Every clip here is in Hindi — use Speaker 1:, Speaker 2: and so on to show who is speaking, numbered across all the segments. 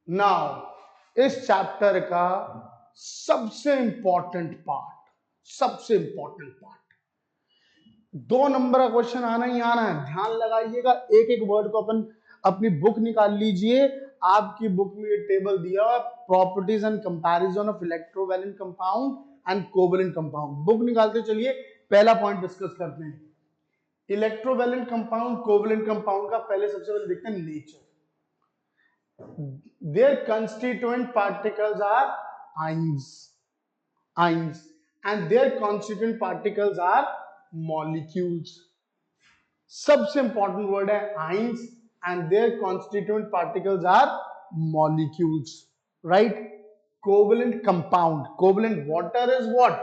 Speaker 1: नाउ इस चैप्टर का सबसे इंपॉर्टेंट पार्ट 2 नंबर का क्वेश्चन आना ही आना है, ध्यान लगाइएगा। एक एक वर्ड को अपन अपनी बुक निकाल लीजिए। आपकी बुक में ये टेबल दिया हुआ, properties and comparison of electrovalent compound and covalent compound. Book निकालते चलिए, पहला पॉइंट डिस्कस करते हैं। इलेक्ट्रोवैलेंट कंपाउंड, कोवैलेंट कंपाउंड का पहले सबसे पहले देखते हैं nature. Their constituent particles are ions, and their constituent particles are molecules. सबसे इंपॉर्टेंट वर्ड है ions and their constituent particles are molecules, right? Covalent compound, covalent water is what?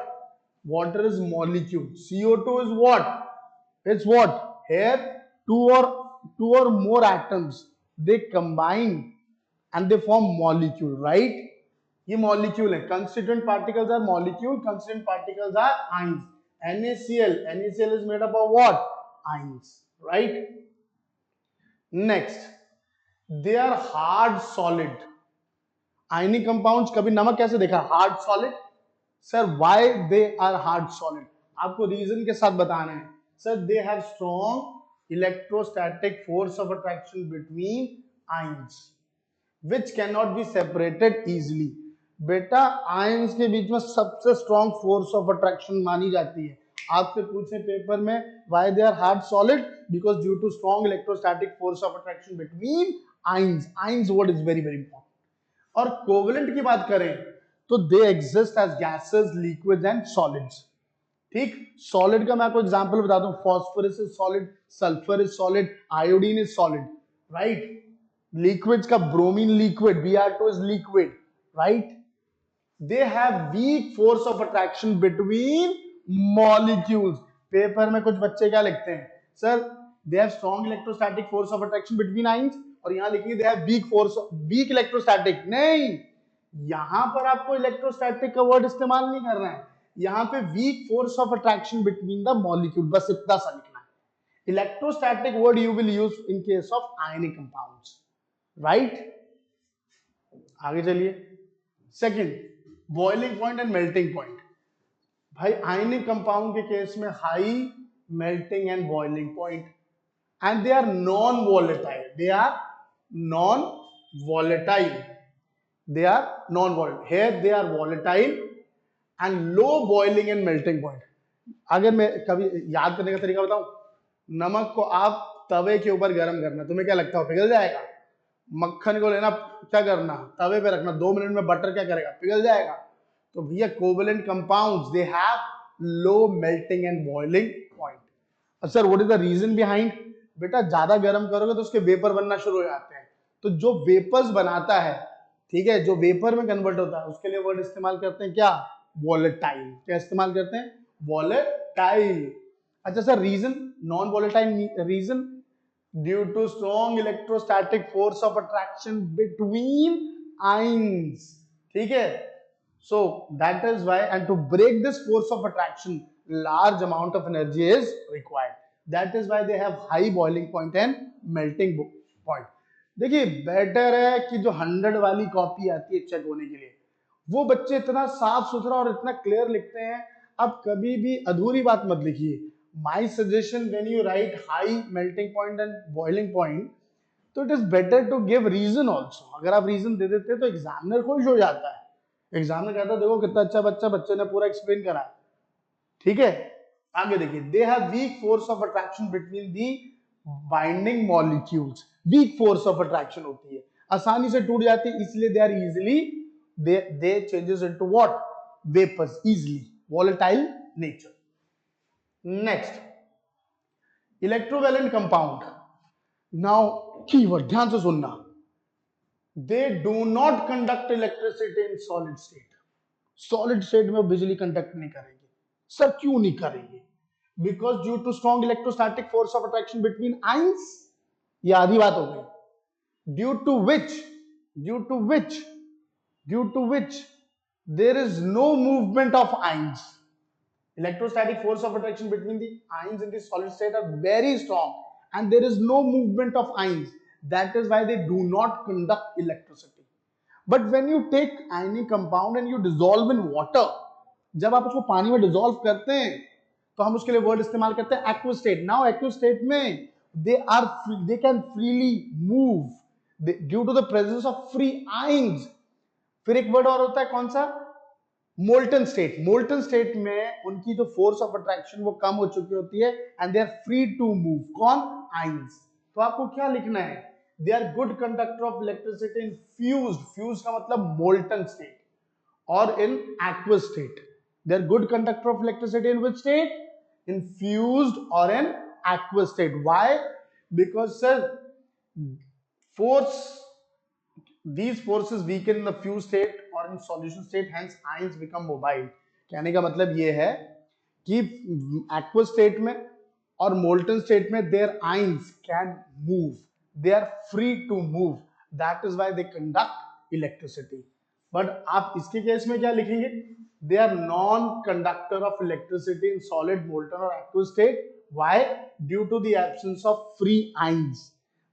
Speaker 1: Water is molecule. CO2 is what? It's what? Here two or more atoms, they combine and they form molecule, right? ये molecule है. Constituent particles are molecule, constituent particles are ions. NaCl is made up of what? Ions, right? Next, they are hard solid. Ionic compounds, कभी नमक कैसे देखा? Hard solid. Sir, why they are hard solid? आपको रीजन के साथ बताना है. Sir, they have strong electrostatic force of attraction between ions, which cannot be separated easily. बेटा आयंस के बीच में सबसे स्ट्रॉन्ग फोर्स ऑफ अट्रैक्शन मानी जाती है. आपसे पूछे पेपर में why they are hard solid, because due to strong electrostatic force of attraction between ions. Ions word is very very important. और कोवलेंट की बात करें तो they exist as gases, liquids and solids. ठीक, सॉलिड का मैं आपको एग्जांपल बताता हूं. Phosphorus is solid, sulphur is solid, iodine is solid, right? Liquids का bromine liquid, Br2 is liquid, right? They have weak force of attraction between molecules. Paper में कुछ बच्चे क्या लिखते हैं? Sir, they have strong electrostatic force of attraction between ions, और यहां लिखेंगे they have weak electrostatic. नहीं, यहां पर आपको इलेक्ट्रोस्टैटिक का वर्ड इस्तेमाल नहीं करना है. यहां पे weak force of attraction between the molecule, बस इतना सा लिखना है. Electrostatic word you will use in case of ionic compounds, right? आगे चलिए. Second, boiling point and melting point. भाई आयनिक कंपाउंड के केस में high melting and boiling point, and they are non volatile. They are non volatile. They are non volatile. Here they are volatile and low boiling and melting point. अगर मैं कभी याद करने का तरीका बताऊं, नमक को आप तवे के ऊपर गर्म करना, तुम्हें क्या लगता है पिघल जाएगा? मक्खन को लेना, क्या करना? तवे पे रखना, 2 मिनट में बटर क्या करेगा? पिघल जाएगा. तो भैया covalent compounds, they have low melting and boiling point. Sir what is the reason behind? बेटा ज्यादा गर्म करोगे तो उसके वेपर बनना शुरू हो जाते हैं. तो जो वेपर्स बनाता है, ठीक है, जो वेपर में कन्वर्ट होता है, उसके लिए वर्ड इस्तेमाल करते हैं क्या? वॉलेटाइल. क्या इस्तेमाल करते हैं? वॉलेटाइल. अच्छा sir, reason non volatile, reason due to strong electrostatic force of attraction between ions. ठीक है? So that is why, and to break this force of attraction, large amount of energy is required. That is why they have high boiling point and melting point. देखिए बेटर है कि जो 100 वाली कॉपी आती है चेक होने के लिए, वो बच्चे इतना साफ सुथरा और इतना क्लियर लिखते हैं. अब कभी भी अधूरी बात मत लिखिए. My suggestion, when you write high melting point and boiling point, तो it is better to give reason also. अगर आप reason दे देते तो एग्जामिनर खुश हो जाता है. एग्जामिनर कहता है देखो कितना अच्छा बच्चा, बच्चे ने पूरा एक्सप्लेन करा. ठीक है, आगे देखिए. They have weak force of attraction between the binding molecules. Weak force of attraction होती है, आसानी से टूट जाती है, इसलिए they are easily, they changes into what? Vapours easily. Volatile nature. Next, electrovalent compound. Now keyword ध्यान से सुनना. They do not conduct electricity in solid state. Solid state में बिजली कंडक्ट नहीं करेंगे. सर क्यों नहीं करेंगे? Because due to strong electrostatic force of attraction between ions. ये आधी बात हो गई. Due to which there is no movement of ions. Electrostatic force of attraction between the ions in the solid state are very strong, and there is no movement of ions. That is why they do not conduct electricity. But when you take ionic compound and you dissolve in water, जब आप उसको पानी में डिसॉल्व करते हैं तो हम उसके लिए वर्ड इस्तेमाल करते हैं aqueous state. Now aqueous state में they can freely move due to the presence of free ions. फिर एक वर्ड और होता है कौन सा, मोल्टन स्टेट. मोल्टन स्टेट में उनकी जो फोर्स ऑफ अट्रैक्शन वो कम हो चुकी होती है and they are free to move. कौन, आयंस. तो आपको क्या लिखना है, they are good conductor of electricity in fused, fuse का मतलब मोल्टन स्टेट, और इन aqueous state. They are good conductor of electricity in which state? In fused or in aqueous state. Why? Because sir, force, these forces weaken in the fused state or in solution state, hence ions become mobile. कहने का मतलब ये है कि aqueous state में और molten state में their ions can move, they are free to move, that is why they conduct electricity. But आप इसके केस में क्या लिखेंगे, they are non conductor of electricity in solid, molten और aqueous state. Why? Due to the absence of free ions.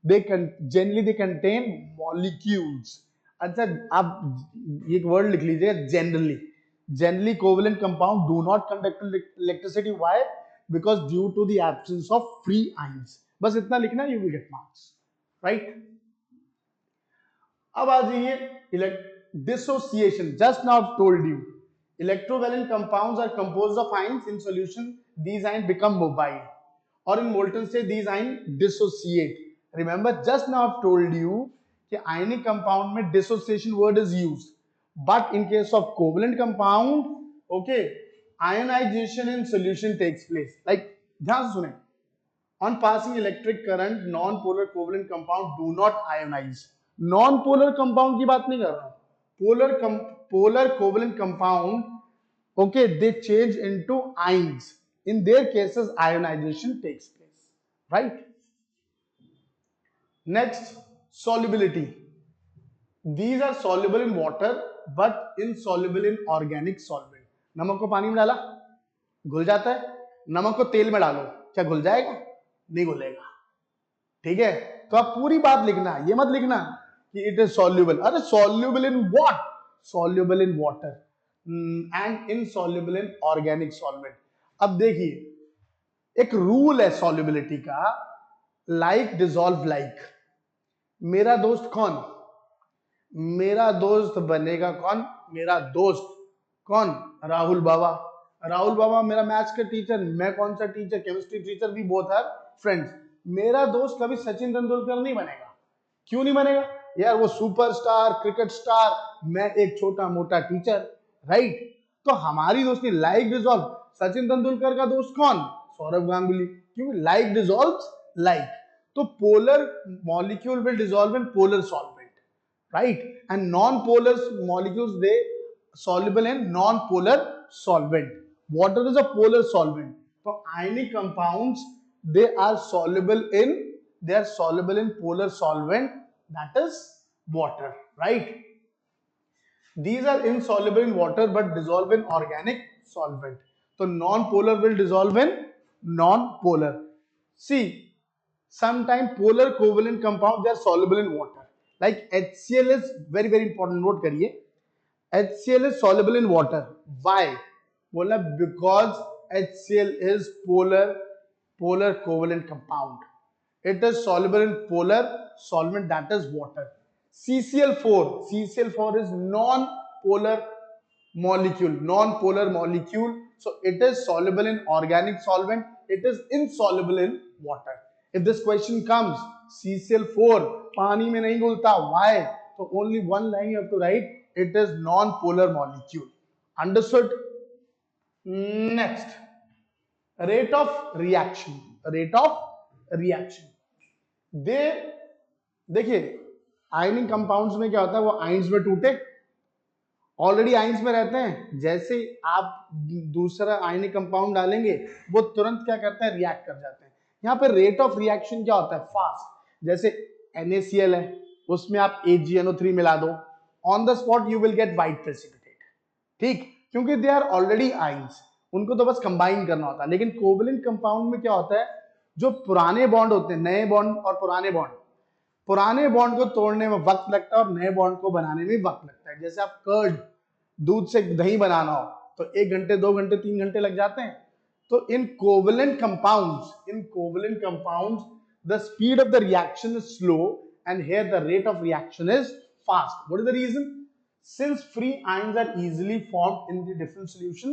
Speaker 1: They generally they contain molecules. अच्छा, आप एक वर्ड लिख लीजिए, generally. Generally covalent compound do not conduct electricity. Why? Because due to the absence of free ions. बस इतना लिखना, you will get marks, right. अब आ जाइए dissociation. Just now I've told you electrovalent compounds are composed of ions. In solution these ions become mobile, or in molten state these ions dissociate. Remember, just now I've told you कि ionic compound में dissociation word is used, but in case of covalent compound, okay, ionization in solution takes place. Like, ध्यान से सुने, on passing electric current non-polar covalent compound do not ionize. Non-polar compound की बात नहीं कर रहा हूं, polar covalent compound, okay, they change into ions. In their cases ionization takes place, right? Next, solubility. These are soluble in water but insoluble in organic solvent. नमक को पानी में डाला घुल जाता है, नमक को तेल में डालो क्या घुल जाएगा? नहीं घुलेगा. ठीक है, तो आप पूरी बात लिखना, ये मत लिखना कि it is soluble. अरे soluble in what? Soluble in water and insoluble in organic solvent. अब देखिए, एक रूल है solubility का, like dissolve like. मेरा दोस्त कौन? मेरा दोस्त बनेगा कौन? मेरा दोस्त कौन? राहुल बाबा. राहुल बाबा मेरा मैथ्स का टीचर, मैं कौन सा टीचर? Chemistry teacher. भी बोथ आर फ्रेंड्स. मेरा दोस्त कभी सचिन तेंदुलकर नहीं बनेगा. क्यों नहीं बनेगा यार? वो सुपरस्टार, क्रिकेट स्टार, मैं एक छोटा मोटा टीचर, राइट? तो हमारी दोस्ती लाइक डिसॉल्व. सचिन तेंदुलकर का दोस्त कौन? सौरभ गांगुली. क्योंकि लाइक डिसॉल्व्स लाइक. तो polar molecule will dissolve in polar solvent, right? And non polar molecules they soluble in non-polar solvent. Water is a polar solvent. So ionic compounds, they are soluble in polar solvent, that is water, right? These are insoluble in water but dissolve in organic solvent. So non-polar will dissolve in non-polar. See, sometimes polar covalent compounds, they are soluble in water. Like HCl is very very important. Note करिए, HCl is soluble in water. Why? बोला because HCl is polar covalent compound. It is soluble in polar solvent, that is water. CCl4 is non-polar molecule. So it is soluble in organic solvent. It is insoluble in water. If this question comes, CCl4 पानी में नहीं घुलता. Why? So only one line you have to write. It is non-polar molecule. Understood? Next, rate of reaction. देखिए, आयनिक कंपाउंड्स में क्या होता है, वो आयंस में टूटे, ऑलरेडी आयंस में रहते हैं. जैसे आप दूसरा आयनिक कंपाउंड डालेंगे वो तुरंत क्या करते हैं, रिएक्ट कर जाते हैं. यहाँ पे रेट ऑफ रिएक्शन क्या होता है, फास्ट. जैसे NaCl है, उसमें आप AgNO3 मिला दो, on the spot you will gate white precipitate. ठीक, क्योंकि दे आर ऑलरेडी आयंस, उनको तो बस कंबाइन करना होता है. लेकिन कोवेलेंट कंपाउंड में क्या होता है, जो पुराने बॉन्ड होते हैं, नए बॉन्ड और पुराने बॉन्ड, पुराने बॉन्ड को तोड़ने में वक्त लगता है और नए बॉन्ड को बनाने में वक्त लगता है। जैसे आप कर्ड, दूध से दही बनाना हो तो 1 घंटे 2 घंटे 3 घंटे लग जाते हैं। तो इन covalent compounds the speed of the reaction is slow and here the rate of reaction is fast. What is the reason? Since free ions are easily formed in the different solution,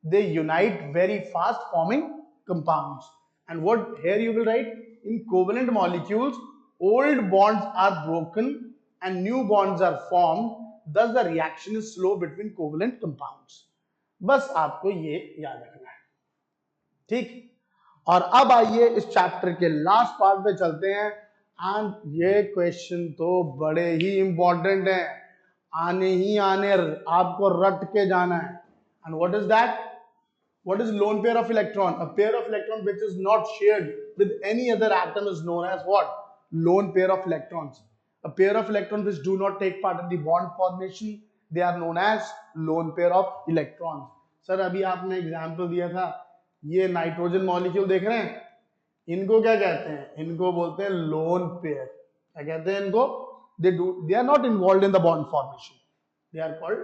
Speaker 1: they unite very fast forming compounds. And what here you will write, in covalent molecules old bonds are broken and new bonds are formed, thus the reaction is slow between covalent compounds. बस आपको ये याद रखना है, ठीक। और अब आइए इस चैप्टर के लास्ट पार्ट पे चलते हैं। एंड ये क्वेश्चन तो बड़े ही इंपॉर्टेंट है, आने ही आने, आपको रट के जाना है। And what is that? What is lone pair of electron? A pair of electron which is not shared with any other atom is known as what? Lone pair of electrons. A pair of electron which do not take part in the bond formation, they are known as lone pair of electrons. Sir अभी आपने एग्जांपल दिया था, ये नाइट्रोजन मॉलिक्यूल देख रहे हैं, इनको क्या कहते हैं? इनको बोलते हैं लोन पेयर। क्या कहते हैं इनको? They are not involve in the bond formation, they are called